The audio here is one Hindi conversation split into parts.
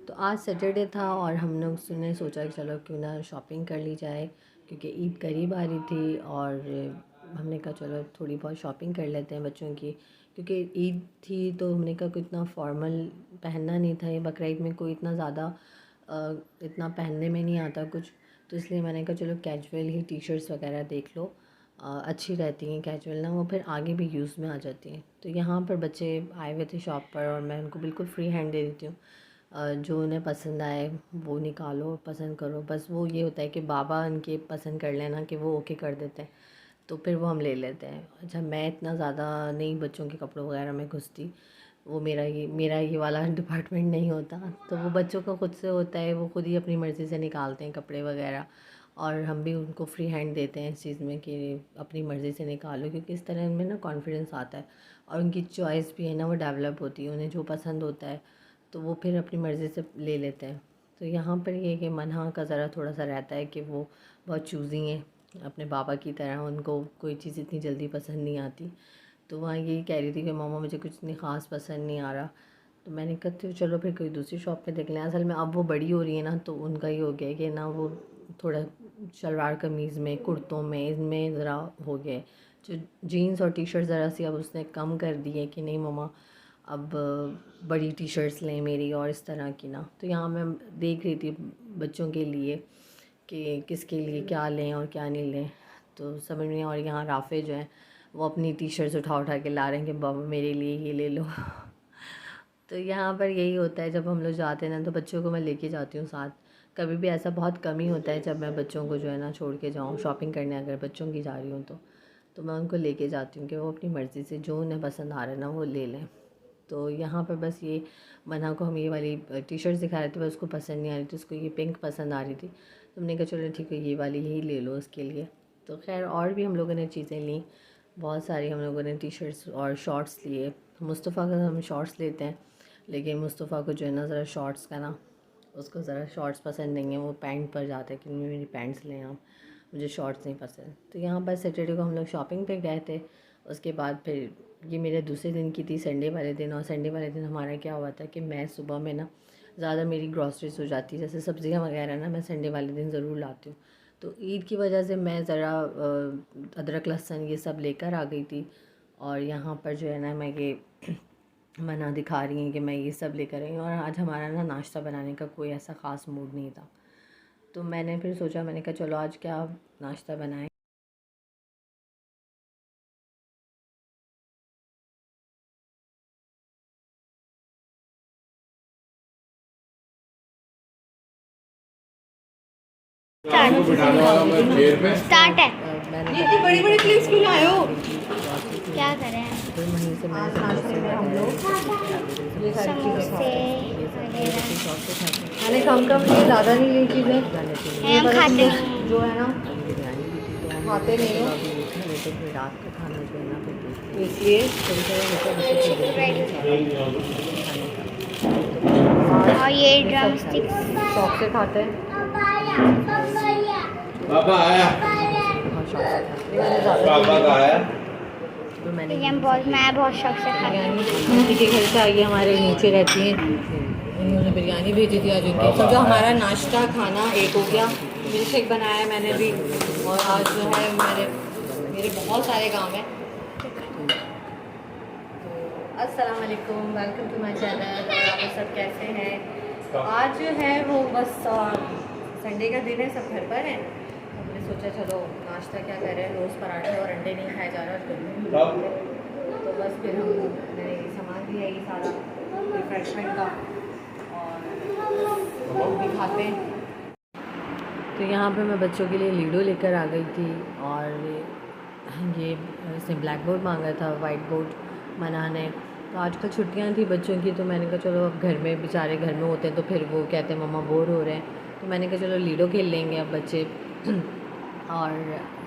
तो आज सैटरडे था और हम लोग ने सोचा कि चलो क्यों ना शॉपिंग कर ली जाए, क्योंकि ईद करीब आ रही थी। और हमने कहा चलो थोड़ी बहुत शॉपिंग कर लेते हैं बच्चों की, क्योंकि ईद थी तो हमने कहा कोई इतना फॉर्मल पहनना नहीं था। ये बकरीद में कोई इतना ज़्यादा इतना पहनने में नहीं आता कुछ, तो इसलिए मैंने कहा चलो कैजुअल ही टी शर्ट्स वगैरह देख लो, अच्छी रहती हैं कैजुअल ना, वो फिर आगे भी यूज़ में आ जाती हैं। तो यहाँ पर बच्चे आए हुए थे शॉप पर और मैं उनको बिल्कुल फ्री हैंड दे देती हूँ। जो उन्हें पसंद आए वो निकालो, पसंद करो। बस वो ये होता है कि बाबा उनके पसंद कर लेना कि वो ओके कर देते हैं, तो फिर वो हम ले लेते हैं। अच्छा, मैं इतना ज़्यादा नहीं बच्चों के कपड़ों वगैरह में घुसती, वो मेरा ये वाला डिपार्टमेंट नहीं होता। तो वो बच्चों का खुद से होता है, वो खुद ही अपनी मर्ज़ी से निकालते हैं कपड़े वगैरह, और हम भी उनको फ्री हैंड देते हैं इस चीज़ में कि अपनी मर्ज़ी से निकालो, क्योंकि इस तरह उनमें ना कॉन्फिडेंस आता है और उनकी चॉइस भी है ना वो डेवलप होती है। उन्हें जो पसंद होता है तो वो फिर अपनी मर्ज़ी से ले लेते हैं। तो यहाँ पर ये कि मन्हा का ज़रा थोड़ा सा रहता है कि वो बहुत चूज़ी हैं अपने पापा की तरह, उनको कोई चीज़ इतनी जल्दी पसंद नहीं आती। तो वहाँ यही कह रही थी कि मामा मुझे कुछ इतनी ख़ास पसंद नहीं आ रहा। तो मैंने कहा तो चलो फिर कोई दूसरी शॉप पे देख लें। असल में अब वो बड़ी हो रही है ना, तो उनका ही हो गया है कि ना वो थोड़ा शलवार कमीज़ में, कुर्तों में, इनमें ज़रा हो गया है। जो जीन्स और टी शर्ट ज़रा सी अब उसने कम कर दी है कि नहीं मम्मा अब बड़ी टी शर्ट्स लें मेरी और इस तरह की ना। तो यहाँ मैं देख रही थी बच्चों के लिए कि किसके लिए क्या लें और क्या नहीं लें, तो समझ में। और यहाँ राफ़े जो हैं वो अपनी टी शर्ट्स उठा उठा के ला रहे हैं कि बाबा मेरे लिए ये ले लो। तो यहाँ पर यही होता है, जब हम लोग जाते हैं ना तो बच्चों को मैं लेके जाती हूँ साथ। कभी भी ऐसा बहुत कम ही होता है जब मैं बच्चों को जो है ना छोड़ के जाऊँ शॉपिंग करने, अगर बच्चों की जा रही हूँ तो मैं उनको लेके जाती हूँ कि वो अपनी मर्ज़ी से जो उन्हें पसंद आ रहा है ना वो ले लें। तो यहाँ पर बस ये मन्हा को हम ये वाली टी शर्ट्स दिखा रहे थे, बस उसको पसंद नहीं आ रही थी, उसको ये पिंक पसंद आ रही थी। तो हमने कहा चलो ठीक है ये वाली ही ले लो उसके लिए। तो खैर और भी हम लोगों ने चीज़ें ली, बहुत सारी हम लोगों ने टी शर्ट्स और शॉर्ट्स लिए। मुस्तफ़ा का हम शॉर्ट्स लेते हैं, लेकिन मुस्तफ़ा को जो है ना ज़रा शॉर्ट्स का ना, उसको ज़रा शॉर्ट्स पसंद नहीं है, वो पैंट पर जाता है कि मेरी पैंट्स लें आप, मुझे शॉर्ट्स नहीं पसंद। तो यहाँ पर सैटरडे को हम लोग शॉपिंग पे गए थे। उसके बाद फिर ये मेरे दूसरे दिन की थी, संडे वाले दिन। और संडे वाले दिन हमारा क्या हुआ था कि मैं सुबह में ना ज़्यादा मेरी ग्रॉसरीज हो जाती है, जैसे सब्ज़ियाँ वगैरह ना मैं संडे वाले दिन ज़रूर लाती हूँ। तो ईद की वजह से मैं ज़रा अदरक लहसुन ये सब लेकर आ गई थी। और यहाँ पर जो है ना मैं ये मना दिखा रही हैं कि मैं ये सब लेकर आई हूँ। और आज हमारा ना नाश्ता बनाने का कोई ऐसा ख़ास मूड नहीं था, तो मैंने फिर सोचा, मैंने कहा चलो आज क्या नाश्ता बनाएं। स्टार्ट है। मैंने इतनी बड़ी बड़ी क्लिप्स क्यों लाए हो? क्या करें? फिर वहीं से मैंने समोसे वगैरह समोसे मैंने कम कम लिए, ज़्यादा नहीं ली चीज़ें। हम खाते नहीं। जो है ना बिरयानी भी थी, तो हम खाते नहीं हो, अभी खा रहे थे। फिर रात का खाना जो है ना फिर देखते हैं। इसलिए कभी कभी और ये ये ड्रम सब स्टिक्स। शौक से खाते हैं। पापा आया। बहुत शौक से खाते हैं। मैंने ज़्यादा पापा का आया। तो मैंने मैं बहुत शौक से खाती हूँ। बिरयानी आंटी के घर से आई है, हमारे नीचे रहती हैं, उन्होंने बिरयानी भेजी थी आज उनकी। समझो हमारा नाश्ता खाना एक हो गया। मिल्क शेक बनाया है मैंने भी, और आज जो है मेरे बहुत सारे काम हैं। अस्सलाम वालेकुम, वेलकम टू माय चैनल। और आप लोग सब कैसे हैं? तो आज जो है वो बस संडे का दिन है, सब घर पर हैं। हमने सोचा चलो नाश्ता क्या कर रहे हैं, रोज़ पराठे और अंडे नहीं खाए जा रहा है, तो बस फिर मैंने ये सामान दिया, ये सारा रिफ्रेशमेंट का, और लोग भी खाते हैं। तो यहाँ पे मैं बच्चों के लिए लीडो लेकर आ गई थी। और ये इसने ब्लैक बोर्ड मांगा था, वाइट बोर्ड मनाने। तो आजकल छुट्टियाँ थी बच्चों की, तो मैंने कहा चलो अब घर में बेचारे घर में होते हैं, तो फिर वो कहते हैं मम्मा बोर हो रहे हैं, तो मैंने कहा चलो लीडो खेल लेंगे अब बच्चे। और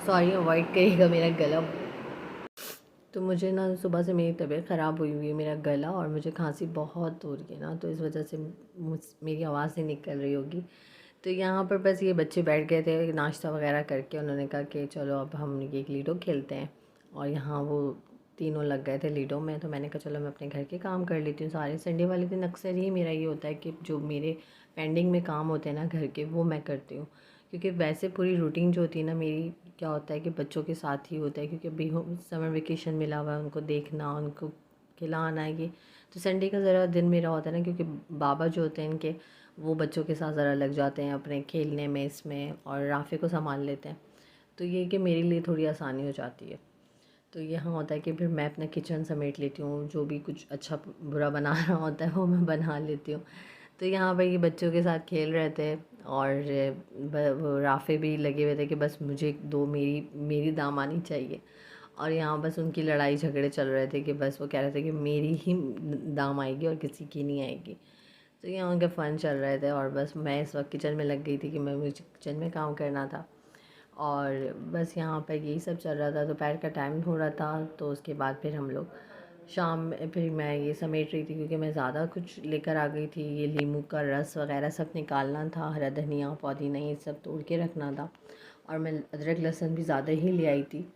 सॉरी अवॉइड करिएगा मेरा गला, तो मुझे ना सुबह से मेरी तबीयत ख़राब हुई है, मेरा गला, और मुझे खांसी बहुत हो रही है ना, तो इस वजह से मेरी आवाज़ नहीं निकल रही होगी। तो यहाँ पर बस ये बच्चे बैठ गए थे नाश्ता वगैरह करके, उन्होंने कहा कि चलो अब हम ये लीडो खेलते हैं। और यहाँ वो तीनों लग गए थे लीडो में, तो मैंने कहा चलो मैं अपने घर के काम कर लेती हूँ सारे। संडे वाले दिन अक्सर ही मेरा ये होता है कि जो मेरे पेंडिंग में काम होते हैं ना घर के, वो मैं करती हूँ। क्योंकि वैसे पूरी रूटीन जो होती है ना मेरी, क्या होता है कि बच्चों के साथ ही होता है, क्योंकि अभी समर वेकेशन मिला हुआ है, उनको देखना, उनको खिलाना ये। तो संडे का ज़रा दिन मेरा होता है ना, क्योंकि बाबा जो होते हैं इनके, वो बच्चों के साथ ज़रा लग जाते हैं अपने खेलने में इसमें, और राफ़े को संभाल लेते हैं। तो ये कि मेरे लिए थोड़ी आसानी हो जाती है। तो यहाँ होता है कि फिर मैं अपना किचन समेट लेती हूँ, जो भी कुछ अच्छा बुरा बनाना होता है वो मैं बना लेती हूँ। तो यहाँ पर ये बच्चों के साथ खेल रहे थे, और वो राफ़े भी लगे हुए थे कि बस मुझे दो, मेरी मेरी दाम आनी चाहिए। और यहाँ बस उनकी लड़ाई झगड़े चल रहे थे कि बस वो कह रहे थे कि मेरी ही दाम आएगी और किसी की नहीं आएगी। तो यहाँ उनके फ़न चल रहे थे, और बस मैं इस वक्त किचन में लग गई थी कि मुझे किचन में काम करना था। और बस यहाँ पर यही सब चल रहा था। दोपहर का टाइम हो रहा था, तो उसके बाद फिर हम लोग शाम में, फिर मैं ये समेट रही थी क्योंकि मैं ज़्यादा कुछ लेकर आ गई थी। ये नींबू का रस वगैरह सब निकालना था, हरा धनिया पुदीना ये सब तोड़ के रखना था, और मैं अदरक लहसुन भी ज़्यादा ही ले आई थी।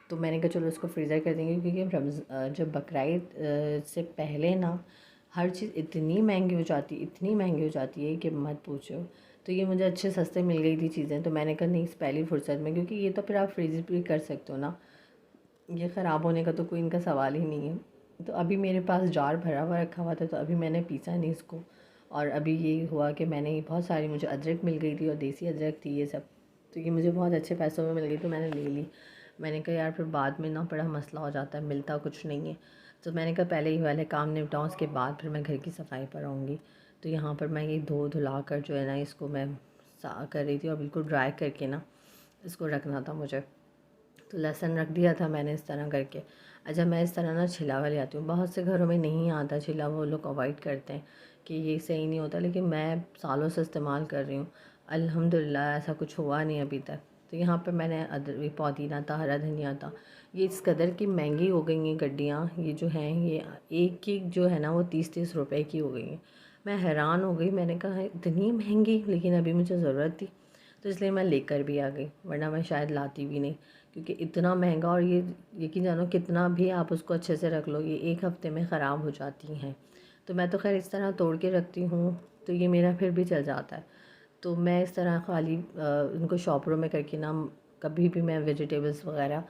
तो मैंने कहा चलो उसको फ्रीज़र कर देंगे, क्योंकि जब बकरीद से पहले ना हर चीज़ इतनी महंगी हो जाती, इतनी महंगी हो जाती है कि मत पूछो। तो ये मुझे अच्छे सस्ते मिल गई थी चीज़ें, तो मैंने कहा नहीं इस पहली फुर्सत में, क्योंकि ये तो फिर आप फ्रीज़ भी कर सकते हो ना, ये ख़राब होने का तो कोई इनका सवाल ही नहीं है। तो अभी मेरे पास जार भरा हुआ रखा हुआ था, तो अभी मैंने पीसा नहीं इसको। और अभी ये हुआ कि मैंने बहुत सारी, मुझे अदरक मिल गई थी और देसी अदरक थी ये सब, तो ये मुझे बहुत अच्छे पैसों में मिल गई, तो मैंने ले ली। मैंने कहा यार फिर बाद में ना बड़ा मसला हो जाता है, मिलता कुछ नहीं है। तो मैंने कहा पहले ही वाले काम निपटाऊँ, उसके बाद फिर मैं घर की सफाई पर आऊँगी। तो यहाँ पर मैं ये धुला कर जो है ना, इसको मैं सा कर रही थी, और बिल्कुल ड्राई करके ना इसको रखना था मुझे। तो लहसुन रख दिया था मैंने इस तरह करके। अच्छा, मैं इस तरह ना छिला हुआ ले आती हूँ, बहुत से घरों में नहीं आता छिला, वो लोग अवॉइड करते हैं कि ये सही नहीं होता, लेकिन मैं सालों से इस्तेमाल कर रही हूँ, अल्हम्दुलिल्लाह ऐसा कुछ हुआ नहीं अभी तक। तो यहाँ पे मैंने अदरक पुदीना था, हरा धनिया था। ये इस कदर की महंगी हो गई हैं गड्डियाँ, ये जो हैं ये एक एक जो है ना वो 30-30 रुपए की हो गई हैं। मैं हैरान हो गई, मैंने कहा इतनी महंगी, लेकिन अभी मुझे ज़रूरत थी तो इसलिए मैं लेकर भी आ गई, वरना मैं शायद लाती भी नहीं, क्योंकि इतना महंगा। और ये यकीन जानो कितना भी आप उसको अच्छे से रख लो, ये एक हफ़्ते में ख़राब हो जाती हैं। तो मैं तो खैर इस तरह तोड़ के रखती हूँ, तो ये मेरा फिर भी चल जाता है। तो मैं इस तरह खाली उनको शॉपरों में करके ना, कभी भी मैं वेजिटेबल्स वगैरह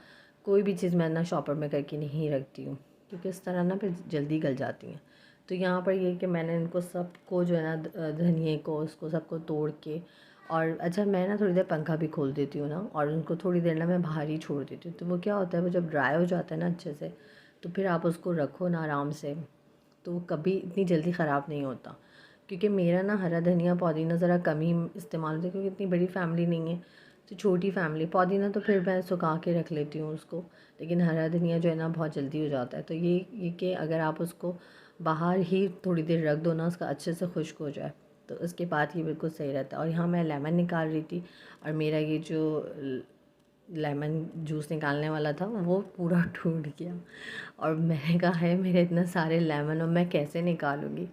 कोई भी चीज़ मैं ना शॉपर में करके नहीं रखती हूँ, क्योंकि इस तरह ना फिर जल्दी गल जाती हैं। तो यहाँ पर ये कि मैंने इनको सबको जो है ना, धनिए को उसको सबको तोड़ के, और अच्छा मैं ना थोड़ी देर पंखा भी खोल देती हूँ ना, और उनको थोड़ी देर ना मैं बाहर ही छोड़ देती हूँ। तो वो क्या होता है, वो जब ड्राई हो जाता है ना अच्छे से, तो फिर आप उसको रखो ना आराम से, तो कभी इतनी जल्दी ख़राब नहीं होता। क्योंकि मेरा ना हरा धनिया पुदीना ज़रा कम ही इस्तेमाल होता है, क्योंकि इतनी बड़ी फैमिली नहीं है, तो छोटी फैमिली। पुदीना तो फिर मैं सुखा के रख लेती हूँ उसको, लेकिन हरा धनिया जो है ना बहुत जल्दी हो जाता है। तो ये कि अगर आप उसको बाहर ही थोड़ी देर रख दो ना, उसका अच्छे से खुश्क हो जाए, तो उसके बाद ये बिल्कुल सही रहता है। और यहाँ मैं लेमन निकाल रही थी, और मेरा ये जो लेमन जूस निकालने वाला था वो पूरा टूट गया, और मैंने कहा है मेरे इतने सारे लेमन और मैं कैसे निकालूंगी।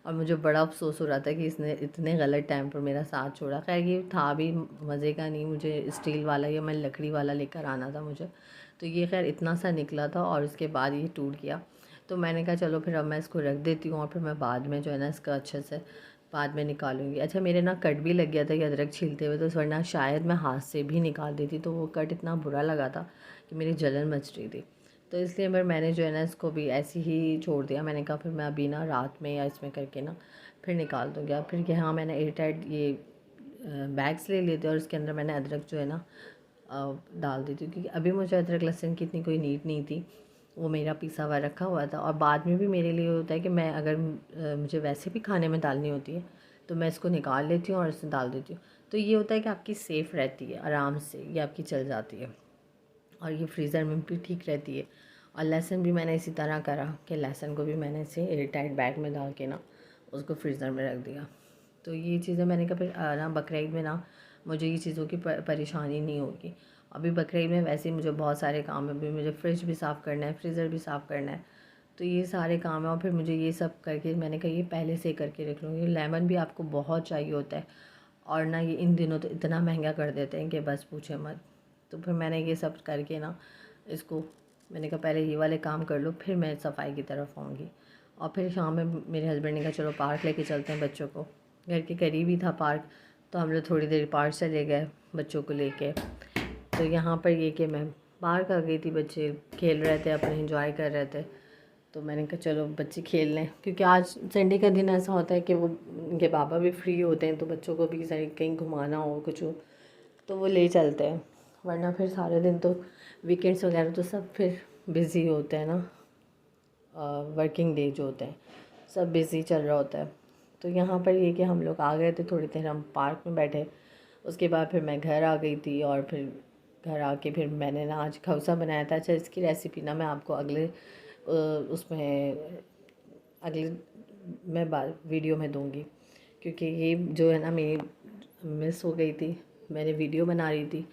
और मुझे बड़ा अफसोस हो रहा था कि इसने इतने गलत टाइम पर मेरा साथ छोड़ा। खैर ये था भी मज़े का नहीं, मुझे स्टील वाला या मैं लकड़ी वाला लेकर आना था मुझे, तो ये खैर इतना सा निकला था, और उसके बाद ये टूट गया। तो मैंने कहा चलो फिर अब मैं इसको रख देती हूँ, और फिर मैं बाद में जो है ना इसका अच्छे से बाद में निकालूंगी। अच्छा, मेरे ना कट भी लग गया था कि अदरक छीलते हुए, तो वरना शायद मैं हाथ से भी निकाल देती, तो वो कट इतना बुरा लगा था कि मेरी जलन मच रही थी। तो इसलिए मैंने जो है ना इसको भी ऐसे ही छोड़ दिया। मैंने कहा फिर मैं अभी ना रात में या इसमें करके ना फिर निकाल दूँगी। अब फिर कि हाँ, मैंने एयरटाइट ये बैग्स ले लिए थे, और उसके अंदर मैंने अदरक जो है ना डाल दी थी, क्योंकि अभी मुझे अदरक लहसुन की इतनी कोई नीड नहीं थी, वो मेरा पिसा हुआ रखा हुआ था। और बाद में भी मेरे लिए होता है कि मैं अगर मुझे वैसे भी खाने में डालनी होती है, तो मैं इसको निकाल लेती हूँ और इसमें डाल देती हूँ। तो ये होता है कि आपकी सेफ़ रहती है, आराम से ये आपकी चल जाती है, और ये फ्रीज़र में भी ठीक रहती है। और लहसुन भी मैंने इसी तरह करा कि लहसुन को भी मैंने इसे एयर टाइट बैग में डाल के ना उसको फ्रीज़र में रख दिया। तो ये चीज़ें मैंने कहा फिर ना बकरीद में ना मुझे ये चीज़ों की परेशानी नहीं होगी। अभी बकरीद में वैसे ही मुझे बहुत सारे काम है, अभी मुझे फ्रिज भी साफ़ करना है, फ्रीज़र भी साफ़ करना है, तो ये सारे काम है। और फिर मुझे ये सब करके मैंने कहा ये पहले से करके रख लूँगी। लेमन भी आपको बहुत चाहिए होता है, और ना ये इन दिनों तो इतना महंगा कर देते हैं कि बस पूछे मत। तो फिर मैंने ये सब करके ना इसको मैंने कहा पहले ये वाले काम कर लो फिर मैं सफाई की तरफ आऊँगी। और फिर शाम में मेरे हस्बैंड ने कहा चलो पार्क लेके चलते हैं बच्चों को, घर के करीब ही था पार्क, तो हम लोग थोड़ी देर पार्क चले गए बच्चों को लेके। तो यहाँ पर ये कि मैं पार्क आ गई थी, बच्चे खेल रहे थे, अपने एंजॉय कर रहे थे, तो मैंने कहा चलो बच्चे खेल लें, क्योंकि आज संडे का दिन ऐसा होता है कि वो उनके पापा भी फ्री होते हैं, तो बच्चों को भी कहीं घुमाना हो कुछ हो तो वो ले चलते हैं, वरना फिर सारे दिन तो वीकेंड्स वगैरह तो सब फिर बिज़ी होते हैं ना, वर्किंग डे जो होते हैं सब बिज़ी चल रहा होता है। तो यहाँ पर ये कि हम लोग आ गए थे, थोड़ी देर हम पार्क में बैठे, उसके बाद फिर मैं घर आ गई थी, और फिर घर आके फिर मैंने ना आज खौसा बनाया था। अच्छा, इसकी रेसिपी ना मैं आपको अगले वीडियो में दूंगी, क्योंकि ये जो है ना मेरी मिस हो गई थी, मैंने वीडियो बना रही थी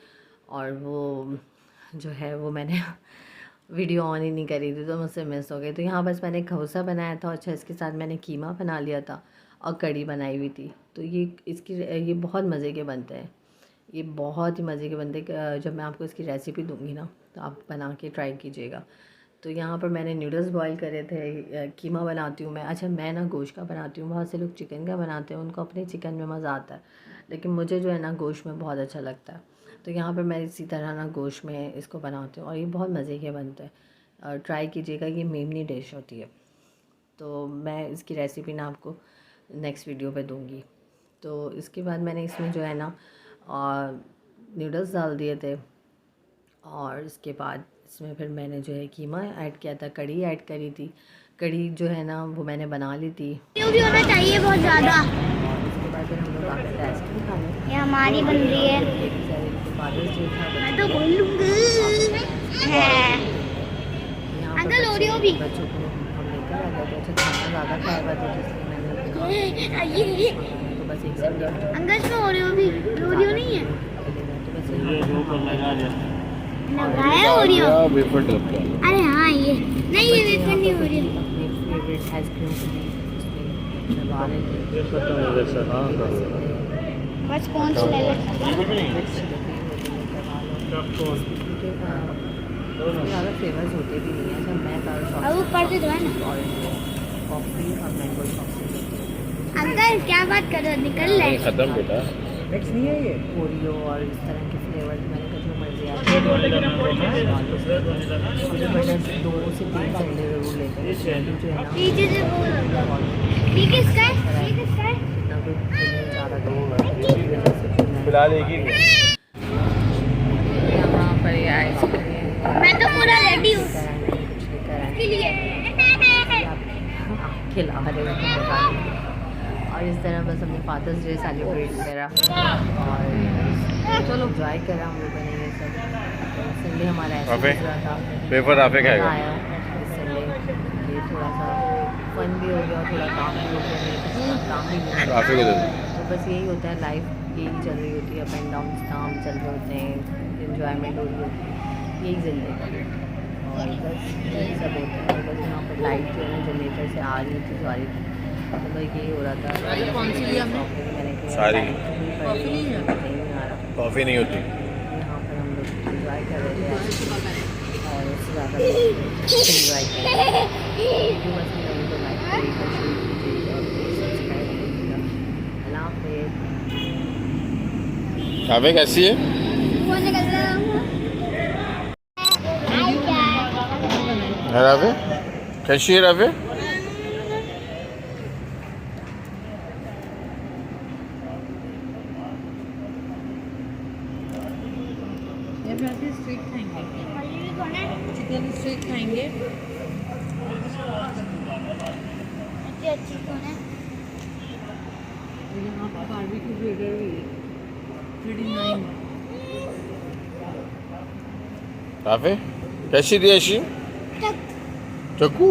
और वो जो है वो मैंने वीडियो ऑन ही नहीं करी थी, तो मुझसे मिस हो गई। तो यहाँ बस मैंने खौसा बनाया था। अच्छा, इसके साथ मैंने कीमा बना लिया था और कड़ी बनाई हुई थी। तो ये बहुत मज़े के बनते हैं, ये बहुत ही मज़े के बनते हैं। जब मैं आपको इसकी रेसिपी दूंगी ना तो आप बना के ट्राई कीजिएगा। तो यहाँ पर मैंने नूडल्स बॉईल करे थे, कीमा बनाती हूँ मैं। अच्छा, मैं ना गोश्त का बनाती हूँ, बहुत से लोग चिकन का बनाते हैं, उनको अपने चिकन में मज़ा आता है, लेकिन मुझे जो है ना गोश्त में बहुत अच्छा लगता है। तो यहाँ पर मैं इसी तरह ना गोश्त में इसको बनाती हूँ और ये बहुत मज़े के बनते हैं, और ट्राई कीजिएगा, ये मेमनी डिश होती है। तो मैं इसकी रेसिपी ना आपको नेक्स्ट वीडियो पे दूँगी। तो इसके बाद मैंने इसमें जो है ना नूडल्स डाल दिए थे, और इसके बाद इसमें फिर मैंने जो है कीमा ऐड किया था, कड़ी ऐड करी थी। कड़ी जो है ना वो मैंने बना ली थी, क्यों भी होना चाहिए बहुत ज़्यादा। और उसके बाद फिर हम लोग आ गए थे आइसक्रीम खाने। ये हमारी बन रही है, फादर्स डे था, मैं तो बोल लूँगी। अंकल ओरियो भी। बच्चों को हम लेकर आ गए थे। अच्छा, खाना ज़्यादा खाया हुआ था, जिसलिए मैंने तो बस एक सैंडविच अंकल इसमें ओरियो भी, ओरियो नहीं है तो बस लगाया ओरियो। वेफर डलता है। अरे हाँ, ये नहीं, ये वेफर नहीं ओरियो। अपनी फेवरेट आइसक्रीम उसमें लगा रहे थे। बस कौन सी ले लेते ज़्यादा फेमस होते भी नहीं है। अच्छा, मैं ज़्यादा अब वो पढ़ते तो है ना। कॉफ़ी और मैंगो शॉप से अंकल क्या बात कर रहे हो, निकल ले। खत्म बेटा। ओरियो और इस तरह के फ्लेवर मैंने कहा जो मर्जी आए 2 से 3 संडे ज़रूर लेते हैं, जो है ना पीछे से बोल। ये किसका है, ये किसका है? इतना कोई ज़्यादा फिलहाल एक ही यहाँ पर ये आइसक्रीम मैं तो पूरा रेडी हूँ कुछ लेकर आए के लिए। खिला रहे हैं। और इस तरह बस हमने फादर्स डे सेलिब्रेट करा, और चलो एंजॉय करा हम लोगों ने ये सब। संडे हमारा ऐसा गुजरा था, वेफर आपे खाएगा। आया इस संडे, ये थोड़ा सा फन भी हो गया, थोड़ा काम भी हो गया, मेरे कुछ काम भी नहीं हो आपे को दे दो। तो बस यही होता है, लाइफ यही चल रही होती है, अप एंड डाउन, काम चल रहे होते हैं, इन्जॉयमेंट हो रही होती है, यही ज़िंदगी। और बस यही सब होता है। बस यहाँ पर लाइट जो है ना जनरेटर से आ रही थी, जा रही थी, मतलब यही हो रहा था। कौन सी लिया मैंने सारी। कॉफ़ी नहीं है, नहीं आ रहा। कॉफ़ी नहीं होती। यहाँ पर हम लोग इन्जॉय कर रहे थे, और उससे ज़्यादा इन्जॉय कर रहे थे। तो बस मेरे को लाइक करिएगा, शेयर कीजिएगा और सब्सक्राइब कीजिएगा। अल्लाह हाफ़िज़। आपे कैसी है? कौन निकल रहा हूँ? रावे कैसी है रावे? स्ट्रीट खाएंगे, चिकन स्ट्रीट खाएंगे। अच्छी कौन है? यहाँ पर बारबेक्यू बर्गर भी है, 39। रावे कैसी थी ऐसी? चक्कू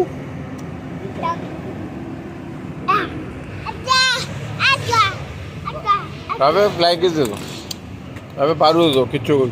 रावे फ्लाई किस दे दो, रावे पारू दे दो, किच्चो को